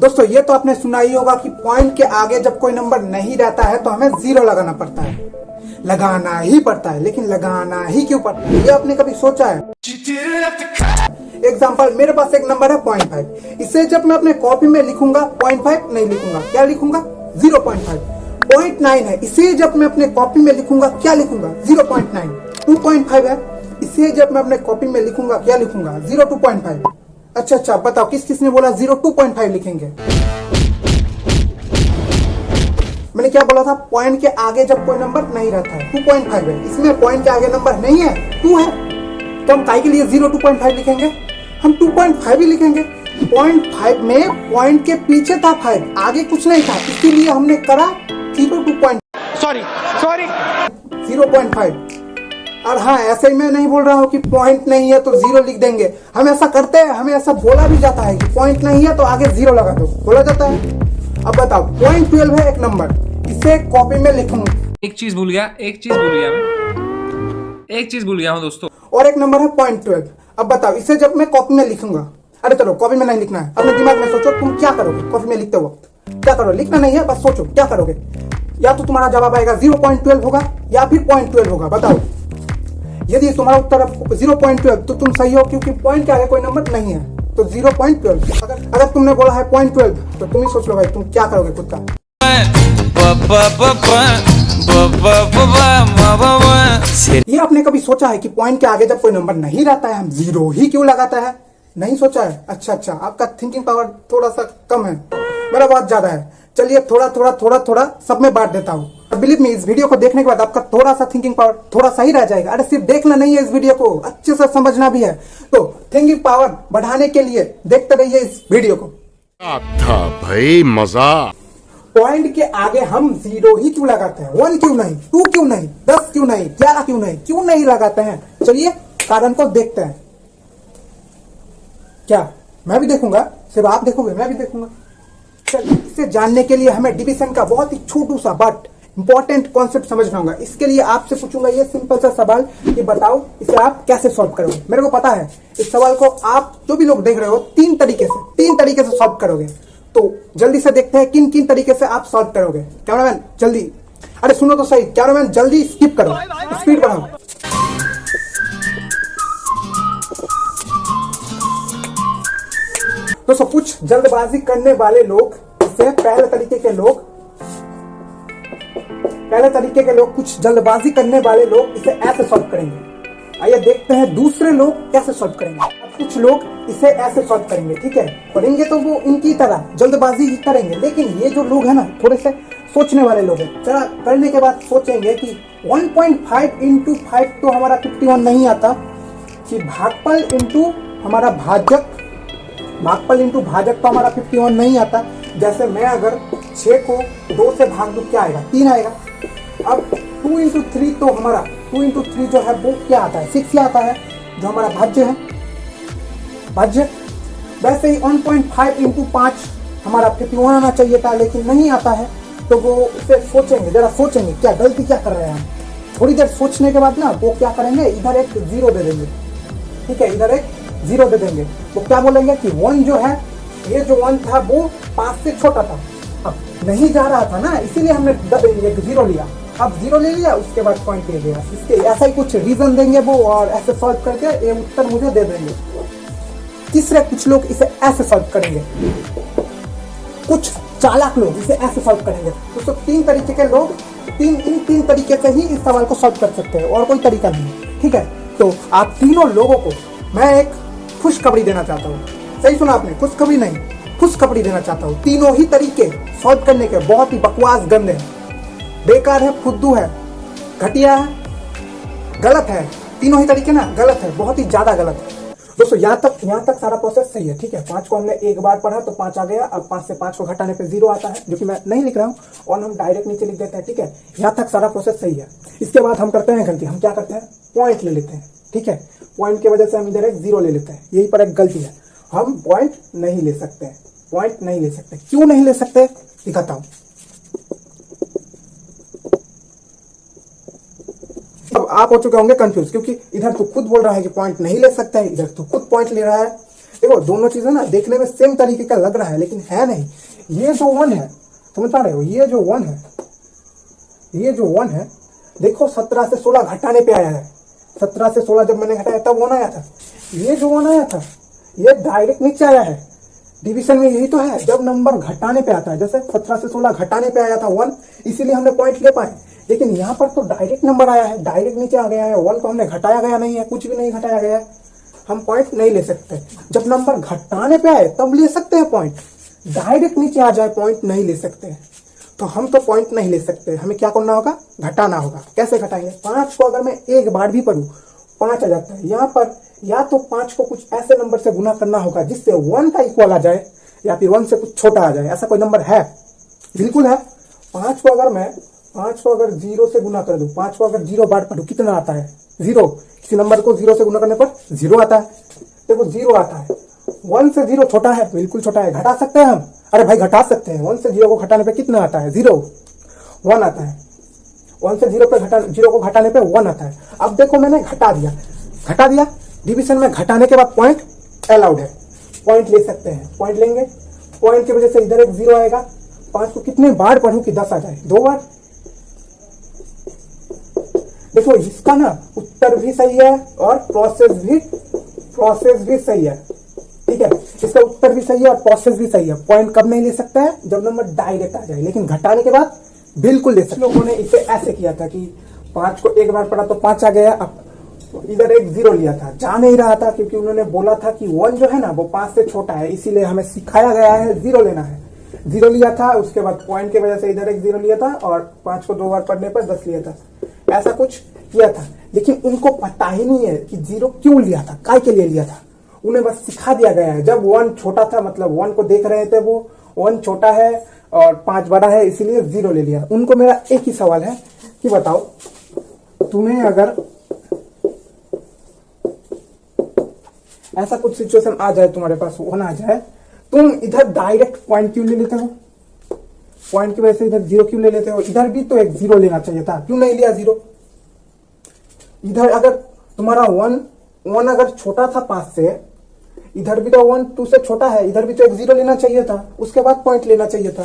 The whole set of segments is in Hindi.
दोस्तों ये तो आपने सुना ही होगा कि पॉइंट के आगे जब कोई नंबर नहीं रहता है तो हमें जीरो लगाना पड़ता है, लगाना ही पड़ता है। लेकिन लगाना ही क्यों पड़ता है, ये आपने कभी सोचा है? एग्जाम्पल, मेरे पास एक नंबर है 0.5, इसे जब मैं अपने कॉपी में लिखूंगा 0.5 नहीं लिखूंगा, क्या लिखूंगा? 0.5। 0.9 है, इसे जब मैं अपने कॉपी में लिखूंगा क्या लिखूंगा? 0.9। 2.5 है, इसे जब मैं अपने कॉपी में लिखूंगा क्या लिखूंगा? 0.2.5। अच्छा बताओ किस किसने बोला 0.2.5 लिखेंगे? मैंने क्या बोला था? पॉइंट के आगे जब कोई नंबर नहीं रहता है 2.5 है, इसमें पॉइंट के आगे नंबर नहीं है, 2 है, तो हम काय के लिए 0.2.5 लिखेंगे? हम 2.5 ही लिखेंगे। 0.5 में पॉइंट के पीछे था 5, आगे कुछ नहीं था, इसीलिए हमने करा 0.5। और हाँ, ऐसे ही मैं नहीं बोल रहा हूँ कि पॉइंट नहीं है तो 0 लिख देंगे। हम ऐसा करते हैं, हमें ऐसा बोला भी जाता है कि पॉइंट नहीं है तो आगे 0 लगा दो, बोला जाता है। अब बताओ, 0.12 है एक नंबर, इसे कॉपी में लिखूंगा। एक चीज भूल गया हूँ दोस्तों। और एक नंबर है 0.12। अब बताओ, इसे जब मैं कॉपी में लिखूंगा, अरे चलो कॉपी में नहीं लिखना है, अपने दिमाग में सोचो तुम क्या करोगे कॉपी में लिखते वक्त, क्या करोगे? लिखना नहीं है, बस सोचो क्या करोगे। या तो तुम्हारा जवाब आएगा 0.12 होगा या फिर 0.12 होगा। बताओ, यदि तुम्हारा उत्तर 0.12 तो तुम सही हो, क्योंकि पॉइंट के आगे कोई नंबर नहीं है, तो 0.12। अगर तुमने बोला है 0.12 तो तुम ही सोच लो भाई तुम क्या करोगे खुद का। ये आपने कभी सोचा है कि पॉइंट के आगे जब कोई नंबर नहीं रहता है हम 0 ही क्यों लगाता है? नहीं सोचा है? अच्छा, आपका थिंकिंग पावर थोड़ा सा कम है, मेरा बहुत ज्यादा है। चलिए थोड़ा सब में बांट देता हूँ। बिलीव मी, इस वीडियो को देखने के बाद आपका थोड़ा सा थिंकिंग पावर थोड़ा सही रह जाएगा। अरे सिर्फ देखना नहीं है, इस वीडियो को अच्छे से समझना भी है। तो थिंकिंग पावर बढ़ाने के लिए देखते रहिए इस वीडियो को। था भाई मजा। पॉइंट के आगे हम 0 ही क्यों लगाते हैं? 1 क्यों नहीं, 2 क्यों नहीं, 10 क्यों नहीं, 11 क्यों नहीं लगाते हैं? चलिए कारण को देखते हैं। क्या मैं भी देखूंगा? सिर्फ आप देखोगे, मैं भी देखूंगा। इसे जानने के लिए हमें डिवीजन का बहुत ही छोटू सा बट इंपॉर्टेंट कॉन्सेप्ट समझना होगा। इसके लिए आपसे पूछूंगा ये सिंपल सा सवाल कि बताओ इसे आप कैसे सॉल्व करोगे। मेरे को पता है इस सवाल को आप जो भी लोग देख रहे हो तीन तरीके से सॉल्व करोगे। तो जल्दी से देखते हैं किन किन तरीके से आप सॉल्व करोगे। कैमरामैन जल्दी, अरे सुनो तो सही, कैमरामैन जल्दी स्किप करो, स्पीड बढ़ाओ। दोस्तों कुछ जल्दबाजी करने वाले लोग इसे पहले तरीके के लोग कुछ जल्दबाजी करने वाले लोग इसे ऐसे सॉल्व करेंगे। आइए देखते हैं दूसरे लोग कैसे सॉल्व करेंगे। कुछ लोग इसे ऐसे सॉल्व करेंगे, ठीक है, करेंगे तो वो इनकी तरह जल्दबाजी ही करेंगे। लेकिन ये जो लोग हैं ना, थोड़े से सोचने वाले लोग हैं, जरा करने के बाद सोचेंगे कि 1.5 × 5 तो हमारा 51 नहीं आता, कि भागफल इंटू हमारा भाजक तो हमारा 51 नहीं आता। जैसे मैं अगर 6 को 2 से भाग दूं क्या आएगा? 3 आएगा। अब 2 × 3 तो हमारा 2 × 3 जो है वो क्या आता है? 6 ही आता है, जो हमारा भाज्य है, भाज्य। वैसे ही 1.5 × 5 हमारा 51 आना चाहिए था, लेकिन नहीं आता है। तो वो उसे सोचेंगे, जरा सोचेंगे क्या गलती क्या कर रहे हैं हम। थोड़ी देर सोचने के बाद ना वो क्या करेंगे, इधर एक 0 दे देंगे, ठीक है, इधर एक 0 दे देंगे। वो क्या बोलेंगे कि 1 जो है, ये जो 1 था वो 5 से छोटा था, अब नहीं जा रहा था ना, इसीलिए हमने 0 लिया। अब 0 ले लिया, उसके बाद पॉइंट ले लिया। इसके ऐसा ही कुछ रीजन देंगे वो, और ऐसे सॉल्व करके ये उत्तर मुझे दे देंगे। तीसरे कुछ लोग इसे ऐसे सॉल्व करेंगे, कुछ चालाक लोग इसे ऐसे सॉल्व करेंगे। दोस्तों 3 तरीके के लोग तीन तरीके से ही इस सवाल को सॉल्व कर सकते हैं, और कोई तरीका नहीं, ठीक है। तो आप तीनों लोगों को मैं एक खुशखबरी देना चाहता हूँ। सही सुना आपने, खुशखबरी नहीं, खुशखबरी देना चाहता हूँ। तीनों ही तरीके सॉल्व करने के बहुत ही बकवास, गंदे हैं, बेकार है, फुद्दू है, घटिया है, गलत है। तीनों ही तरीके ना गलत है, बहुत ही ज्यादा गलत है। दोस्तों यहाँ तक सारा प्रोसेस सही है, ठीक है। 5 को हमने एक बार पढ़ा तो 5 आ गया। अब 5 से 5 को घटाने पे 0 आता है, जो कि मैं नहीं लिख रहा हूँ, और हम डायरेक्ट नीचे लिख देते हैं, ठीक है। यहाँ तक सारा प्रोसेस सही है। इसके बाद हम करते हैं गलती। हम क्या करते हैं, पॉइंट ले लेते हैं, ठीक है। पॉइंट की वजह से हम इधर एक 0 ले लेते हैं, यही पर एक गलती है। हम पॉइंट नहीं ले सकते, क्यों नहीं ले सकते दिखाता हूं। अब आप हो चुके होंगे कंफ्यूज, क्योंकि इधर तो खुद बोल रहा है कि पॉइंट नहीं ले सकते हैं, इधर तो खुद पॉइंट ले रहा है। देखो दोनों चीजें ना देखने में सेम तरीके का लग रहा है लेकिन है नहीं। ये जो 1 है, समझ पा रहे हो, ये जो 1 है, ये जो 1 है, देखो 17 से 16 घटाने पे आया है। 17 से 16 जब मैंने घटाया तब 1 आया था। ये जो 1 आया था ये डायरेक्ट नीचे आया है। डिवीजन में यही तो है, जब नंबर घटाने पे आता है, जैसे 17 से 16 घटाने पे आया था 1, इसीलिए हमने पॉइंट ले पाए। लेकिन यहाँ पर तो डायरेक्ट नंबर आया है, डायरेक्ट नीचे आ गया है। 1 को हमने घटाया गया नहीं है, कुछ भी नहीं घटाया गया है, हम पॉइंट नहीं ले सकते। जब नंबर घटाने पे आए तब ले सकते हैं पॉइंट, डायरेक्ट नीचे आ जाए पॉइंट नहीं ले सकते। तो हम तो पॉइंट नहीं ले सकते, हमें क्या करना होगा, घटाना होगा। कैसे घटाएंगे, 5 को अगर मैं एक बार भी पढ़ूं 5 आ जाता है। यहाँ पर या तो 5 को कुछ ऐसे नंबर से गुना करना होगा जिससे 1 का इक्वल आ जाए, या फिर 1 से कुछ छोटा आ जाए। ऐसा कोई नंबर है? बिल्कुल है। 5 को अगर 0 से गुना कर दूं, 5 को अगर 0 बार पढ़ूं, कितना आता है, 0। किसी नंबर को 0 से गुना करने पर 0 आता है। देखो 0 आता है। 1 से 0 छोटा है, बिल्कुल छोटा है। घटा सकते हैं हम, अरे भाई घटा सकते हैं। 1 से 0 को घटाने पे कितना आता है, 0। 1 आता है। 1 से 0 को घटाने पे 1 आता है। अब देखो मैंने घटा दिया। डिवीजन में घटाने के बाद पॉइंट अलाउड है, पॉइंट ले सकते हैं, पॉइंट लेंगे। पॉइंट की वजह से इधर एक 0 आएगा। 5 को कितने बार पढ़ूं कि 10 आ जाए, 2 बार। देखो इसका ना उत्तर भी सही है और प्रोसेस भी सही है, ठीक है। इसका उत्तर भी सही है और प्रोसेस भी सही है। पॉइंट कब नहीं ले सकता है, जब नंबर डायरेक्ट आ जाए, लेकिन घटाने के बाद बिल्कुल ले सकते। लोगों ने इसे ऐसे किया था कि 5 को एक बार पढ़ा तो 5 आ गया। अब इधर एक 0 लिया था, जा नहीं रहा था, क्योंकि उन्होंने बोला था कि 1 जो है ना वो 5 से छोटा है, इसीलिए हमें सिखाया गया है 0 लेना है। 0 लिया था, उसके बाद पॉइंट की वजह से इधर एक 0 लिया था और 5 को 2 बार पढ़ने पर 10 लिया था। ऐसा कुछ किया था, लेकिन उनको पता ही नहीं है कि 0 क्यों लिया था, काय के लिए लिया था। उन्हें बस सिखा दिया गया है। जब 1 छोटा था, मतलब 1 को देख रहे थे, वो 1 छोटा है और 5 बड़ा है, इसीलिए 0 ले लिया। उनको मेरा एक ही सवाल है कि बताओ, तुम्हें अगर ऐसा कुछ सिचुएशन आ जाए, तुम्हारे पास 1 आ जाए, तुम इधर डायरेक्ट पॉइंट क्यों ले लेते हो, पॉइंट की वजह से इधर 0 क्यों ले लेते हो। इधर भी तो एक 0 लेना चाहिए था, क्यों नहीं लिया 0। इधर अगर तुम्हारा 1 अगर छोटा था 5 से, इधर भी तो 1 2 से छोटा है, इधर भी तो एक 0 लेना चाहिए था, उसके बाद पॉइंट लेना चाहिए था,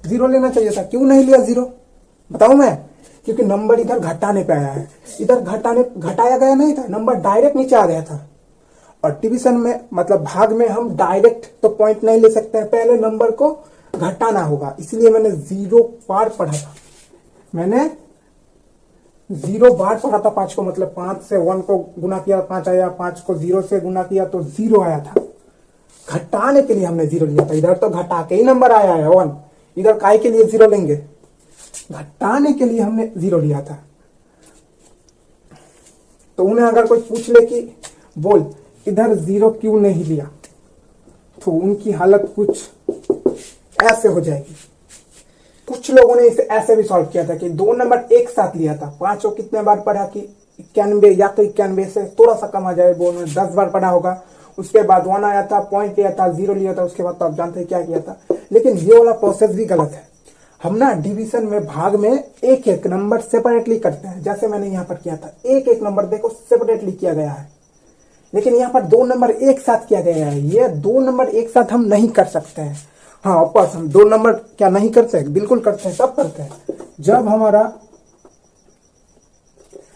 0 लेना चाहिए था। क्यों नहीं लिया 0, बताऊं मैं, क्योंकि नंबर इधर घटाने पे आया है। इधर घटाया गया नहीं था, नंबर डायरेक्ट नीचे आ गया था। और डिवीजन में, मतलब भाग में, हम डायरेक्ट तो पॉइंट नहीं ले सकते हैं, पहले नंबर को घटाना होगा। इसलिए मैंने 0 बार पढ़ा था, मैंने 0 बार पढ़ा था 5 को। मतलब 5 से 1 को गुना किया 5 आया, 5 को 0 से गुना किया तो 0 आया था। घटाने के लिए हमने 0 लिया था। इधर तो घटा के ही नंबर आया है 1, इधर काय के लिए 0 लेंगे, घटाने के लिए हमने 0 लिया था। तो उन्हें अगर कोई पूछ ले कि बोल इधर 0 क्यों नहीं लिया, तो उनकी हालत कुछ ऐसे हो जाएगी। कुछ लोगों ने इसे ऐसे भी सॉल्व किया था कि 2 नंबर एक साथ लिया था। 5 को कितने बार पढ़ा कि 91, या तो 91 से थोड़ा सा कम आ जाए, वो 10 बार पढ़ा होगा। उसके बाद 1 आया था, पॉइंट लिया था, 0 लिया था, उसके बाद तो आप जानते हैं क्या किया था। लेकिन ये वाला प्रोसेस भी गलत है। हम ना डिवीजन में, भाग में एक एक नंबर सेपरेटली करते हैं, जैसे मैंने यहाँ पर किया था। एक एक नंबर देखो सेपरेटली किया गया है, लेकिन यहाँ पर 2 नंबर एक साथ किया गया है। ये 2 नंबर एक साथ हम नहीं कर सकते हैं। हाँ ऑफकोर्स हम 2 नंबर क्या नहीं करते हैं, बिल्कुल करते हैं, सब करते हैं। जब हमारा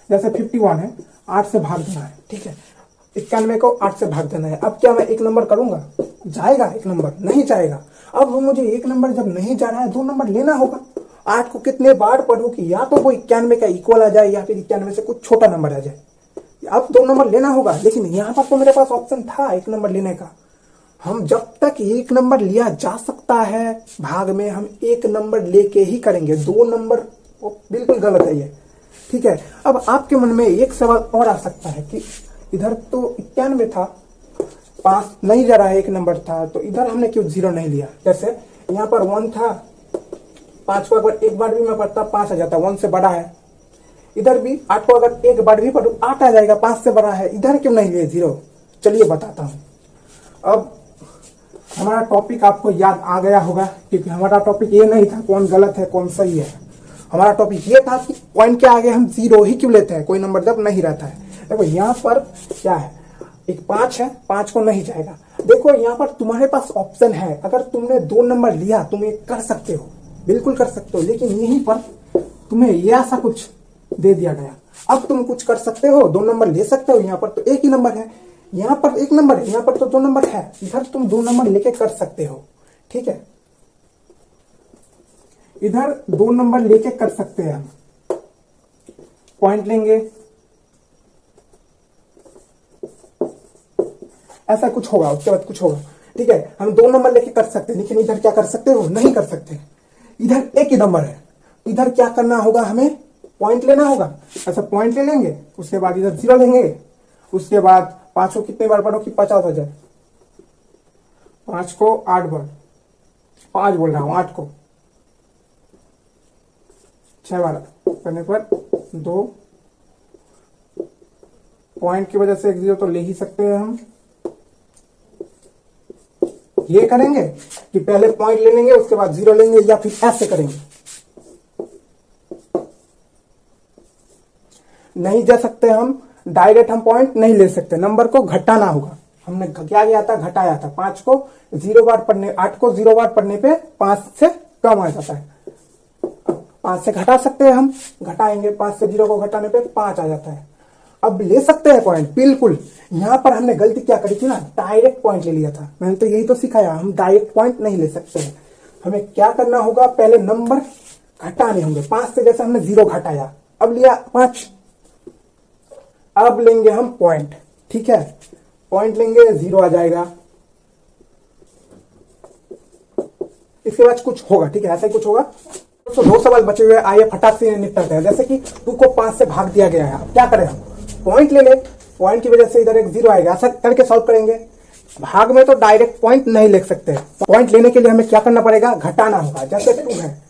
जैसे 51 है, 8 से भाग देना है, ठीक है। 91 को 8 से भाग देना है। अब क्या मैं एक नंबर करूंगा, जाएगा एक नंबर, नहीं जाएगा। अब मुझे एक नंबर जब नहीं जा रहा है, 2 नंबर लेना होगा। 8 को कितने बार पढ़ूं कि या तो वो 91 का इक्वल आ जाए, या फिर 91 से कुछ छोटा नंबर आ जाए। अब 2 नंबर लेना होगा, लेकिन यहाँ पर तो मेरे पास ऑप्शन था 1 नंबर लेने का। हम जब तक 1 नंबर लिया जा सकता है भाग में, हम 1 नंबर लेके ही करेंगे। 2 नंबर बिल्कुल गलत है ये, ठीक है। अब आपके मन में एक सवाल और आ सकता है कि इधर तो 91 था, 5 नहीं जा रहा है, 1 नंबर था, तो इधर हमने क्यों 0 नहीं लिया। जैसे यहाँ पर 1 था, 5 को अगर एक बार भी मैं पढ़ता 5 आ जाता, 1 से बड़ा है। इधर भी 8 को अगर एक बार भी पढ़ूं 8 आ जाएगा, 5 से बड़ा है। इधर क्यों नहीं लिए 0, चलिए बताता हूं। अब हमारा टॉपिक आपको याद आ गया होगा, क्योंकि हमारा टॉपिक ये नहीं था कौन गलत है कौन सही है। हमारा टॉपिक ये था कि पॉइंट के आगे हम 0 ही क्यों लेते हैं, कोई नंबर जब नहीं रहता है। देखो यहाँ पर क्या है, एक 5 है, 5 को नहीं जाएगा। देखो यहाँ पर तुम्हारे पास ऑप्शन है, अगर तुमने 2 नंबर लिया तुम ये कर सकते हो, बिल्कुल कर सकते हो, लेकिन यहीं पर तुम्हें ये ऐसा कुछ दे दिया गया। अब तुम कुछ कर सकते हो, 2 नंबर ले सकते हो। यहाँ पर तो एक ही नंबर है, यहाँ पर 1 नंबर है, यहाँ पर तो 2 नंबर है। इधर तुम 2 नंबर लेके कर सकते हो, ठीक है, इधर 2 नंबर लेके कर सकते हैं हम। पॉइंट लेंगे, ऐसा कुछ होगा, उसके बाद कुछ होगा, ठीक है। हम 2 नंबर लेके कर सकते हैं, लेकिन इधर क्या कर सकते हो, नहीं कर सकते। इधर एक ही नंबर है, इधर क्या करना होगा, हमें पॉइंट लेना होगा। ऐसा पॉइंट ले लेंगे, उसके बाद इधर 0 लेंगे, उसके बाद 5 को कितने बार पढ़ो कि 50 हो जाए। 5 को 8 बार, 5 बोल रहा हूं, 8 को 6 बार करने पर 2 पॉइंट की वजह से एक 0 तो ले ही सकते हैं हम। ये करेंगे कि पहले पॉइंट ले लेंगे उसके बाद 0 लेंगे, या फिर ऐसे करेंगे। नहीं जा सकते हम डायरेक्ट, हम पॉइंट नहीं ले सकते, नंबर को घटाना होगा। हमने क्या किया था, घटाया था। 5 को 0 बार पढ़ने, 8 को 0 बार पढ़ने पे 5 से कम आ जाता है। 5 से घटा सकते हैं हम, घटाएंगे, 5 से 0 को घटाने पे 5 आ जाता है। अब ले सकते हैं पॉइंट, बिल्कुल। यहां पर हमने गलती क्या करी थी ना, डायरेक्ट पॉइंट ले लिया था। मैंने तो यही तो सिखाया, हम डायरेक्ट पॉइंट नहीं ले सकते हैं। हमें क्या करना होगा, पहले नंबर घटाने होंगे। 5 से जैसे हमने 0 घटाया, अब लिया 5, अब लेंगे हम पॉइंट, ठीक है। पॉइंट लेंगे, 0 आ जाएगा। इसके बाद कुछ होगा, ठीक है, ऐसा ही कुछ होगा। तो 2 सवाल बचे हुए, आइए फटाक से निपटाते हैं। जैसे कि 2 को 5 से भाग दिया गया है, अब क्या करें हम, पॉइंट ले ले, पॉइंट की वजह से इधर एक 0 आएगा। ऐसा करके सॉल्व करेंगे। भाग में तो डायरेक्ट पॉइंट नहीं ले सकते, पॉइंट लेने के लिए हमें क्या करना पड़ेगा, घटाना होगा। जैसे 2 है,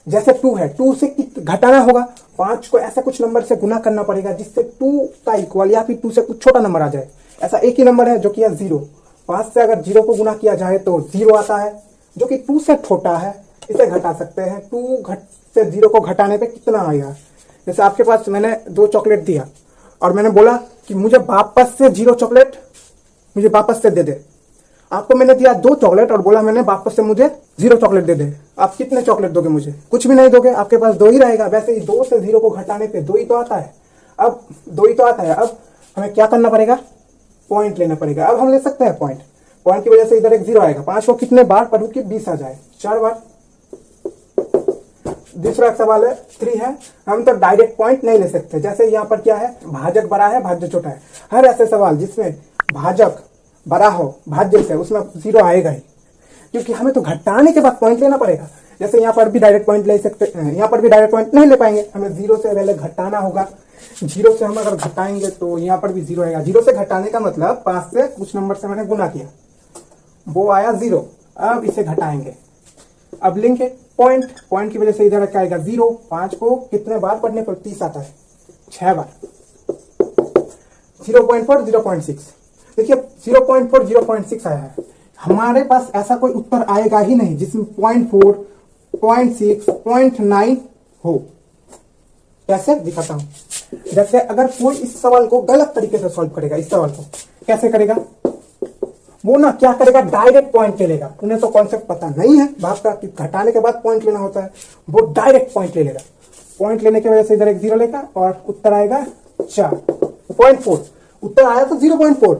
जैसे 2 है, 2 से घटाना होगा। 5 को ऐसा कुछ नंबर से गुना करना पड़ेगा जिससे 2 का इक्वल या फिर 2 से कुछ छोटा नंबर आ जाए। ऐसा एक ही नंबर है जो कि है 0। 5 से अगर 0 को गुना किया जाए तो 0 आता है, जो कि 2 से छोटा है। इसे घटा सकते हैं। 2 से 0 को घटाने पे कितना आएगा। जैसे आपके पास मैंने 2 चॉकलेट दिया और मैंने बोला कि मुझे वापस से 0 चॉकलेट मुझे वापस से दे दे। आपको मैंने दिया 2 चॉकलेट और बोला मैंने वापस से मुझे 0 चॉकलेट दे दे। आप कितने चॉकलेट दोगे मुझे, कुछ भी नहीं दोगे, आपके पास 2 ही रहेगा। वैसे ही 2 से 0 को घटाने पे 2 ही तो आता है। अब 2 ही तो आता है। अब हमें क्या करना पड़ेगा, पॉइंट लेना पड़ेगा। अब हम ले सकते हैं पॉइंट, पॉइंट की वजह से इधर एक 0 आएगा। 5 को कितने बार पढ़ू कि 20 आ जाए, 4 बार। दूसरा सवाल है 3 है, हम तो डायरेक्ट पॉइंट नहीं ले सकते। जैसे यहाँ पर क्या है, भाजक बड़ा है भाज्य छोटा है। हर ऐसे सवाल जिसमें भाजक बड़ा हो भाज्य से, उसमें 0 आएगा ही, क्योंकि हमें तो घटाने के बाद पॉइंट लेना पड़ेगा। जैसे यहाँ पर भी डायरेक्ट पॉइंट ले सकते हैं, यहाँ पर भी डायरेक्ट पॉइंट नहीं ले पाएंगे, हमें 0 से पहले घटाना होगा। 0 से हम अगर घटाएंगे तो यहाँ पर भी 0 आएगा। 0 से घटाने का मतलब 5 से कुछ नंबर से मैंने गुना किया, वो आया 0। अब इसे घटाएंगे, अब लेंगे पॉइंट, पॉइंट की वजह से इधर क्या आएगा 0। 5 को कितने बार पढ़ने पर 30 आता है, 6 बार। 0.4 0.6, देखिए 0.4 0.6 आया है। हमारे पास ऐसा कोई उत्तर आएगा ही नहीं जिसमें 0.4 0.6 0.9 हो। कैसे दिखाता हूं। जैसे अगर कोई इस सवाल को गलत तरीके से सॉल्व करेगा, इस सवाल को कैसे करेगा, वो ना क्या करेगा, डायरेक्ट पॉइंट ले लेगा। उन्हें तो कॉन्सेप्ट पता नहीं है भाग का कि घटाने के बाद पॉइंट लेना होता है, वो डायरेक्ट पॉइंट ले लेगा। पॉइंट लेने की वजह से इधर एक 0 लेगा और उत्तर आएगा 4.4। उत्तर आया तो 0.4,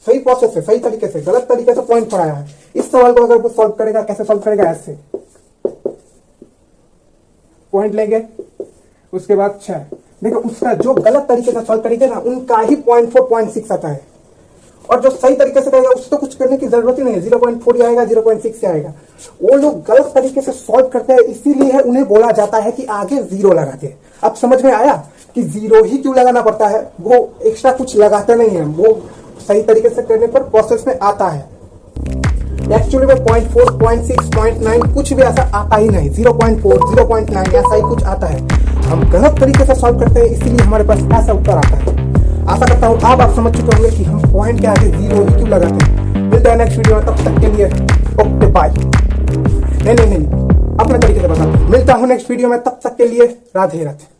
सही प्रोसेस है, सही तरीके से। गलत तरीके से पॉइंट पर आया है। इस सवाल को अगर वो सॉल्व करेगा, कैसे सॉल्व करेगा, ऐसे पॉइंट लेंगे, उसके बाद 6। देखो उसका जो गलत तरीके से सॉल्व करेगा ना, उनका ही 0.4 0.6 आता है, और जो सही तरीके से करेगा उससे तो कुछ करने की जरूरत ही नहीं है। 0.4 आएगा, 0.6 से आएगा। वो लोग गलत तरीके से सॉल्व करते हैं, इसीलिए उन्हें बोला जाता है कि आगे 0 लगा दे। अब समझ में आया कि 0 ही क्यों लगाना पड़ता है। वो एक्स्ट्रा कुछ लगाते नहीं है, वो सही तरीके से करने पर प्रोसेस में आता है। एक्चुअली में 0.4 0.6 0.9 कुछ भी ऐसा आता ही नहीं। 0.4 0.9 ऐसा ही कुछ आता है। हम गलत तरीके से सॉल्व करते हैं, इसीलिए हमारे पास ऐसा उत्तर आता है। आशा करता हूँ आप समझ चुके होंगे कि हम पॉइंट के आगे 0 ही क्यों लगाते हैं। मिलते हैं नेक्स्ट वीडियो में, तब तक के लिए ओके बाय। नहीं अपने तरीके से बता, मिलता हूँ नेक्स्ट वीडियो में, तब तक के लिए राधे राधे।